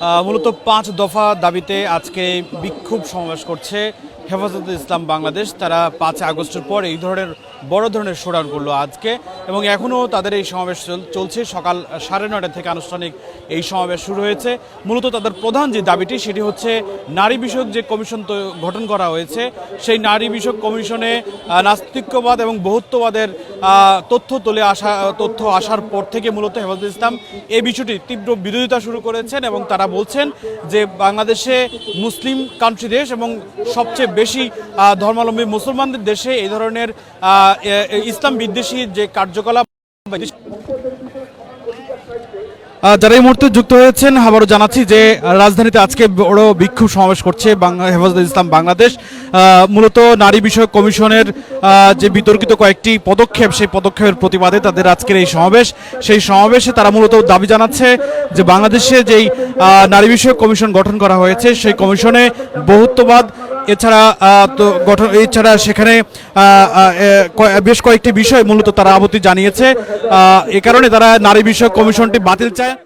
মূলত ৫ দফা দাবিতে আজকে বিক্ষোভ সমাবেশ করছে হেফাজতে ইসলাম বাংলাদেশ। তারা ৫ আগস্টের পর এই ধরনের বড় ধরনের শোডাউন করলো আজকে, এবং এখনও তাদের এই সমাবেশ চলছে। সকাল ৯:৩০ থেকে আনুষ্ঠানিক এই সমাবেশ শুরু হয়েছে। মূলত তাদের প্রধান যে দাবিটি সেটি হচ্ছে নারী বিষয়ক যে কমিশন গঠন করা হয়েছে, সেই নারী বিষয়ক কমিশনে নাস্তিক্যবাদ এবং বহুত্ববাদের তথ্য আসার পর থেকে মূলত হেফাজতে ইসলাম এই বিষয়টি তীব্র বিরোধিতা শুরু করেছেন, এবং তারা বলছেন যে বাংলাদেশে মুসলিম কান্ট্রি দেশ এবং সবচেয়ে বেশি ধর্মাবলম্বী মুসলমানদের দেশে এই ধরনের ইসলাম বিদ্বেষী যে কার্যকলাপ। যারা এই মুহূর্তে যুক্ত হয়েছেন আবারও জানাচ্ছি যে রাজধানীতে আজকে বড় বিক্ষোভ সমাবেশ করছে হেফাজতে ইসলাম বাংলাদেশ। মূলত নারী বিষয়ক কমিশনের যে বিতর্কিত কয়েকটি পদক্ষেপ, সেই পদক্ষেপের প্রতিবাদে তাদের আজকের এই সমাবেশ। সেই সমাবেশে তারা মূলত দাবি জানাচ্ছে যে বাংলাদেশে যেই নারী বিষয়ক কমিশন গঠন করা হয়েছে সেই কমিশনে বহুত্ববাদ এছাড়া সেখানে বেশ কয়েকটি বিষয় মূলত তারা আপত্তি জানিয়েছে। এ কারণে তারা নারী বিষয়ক কমিশনটি বাতিল চায়।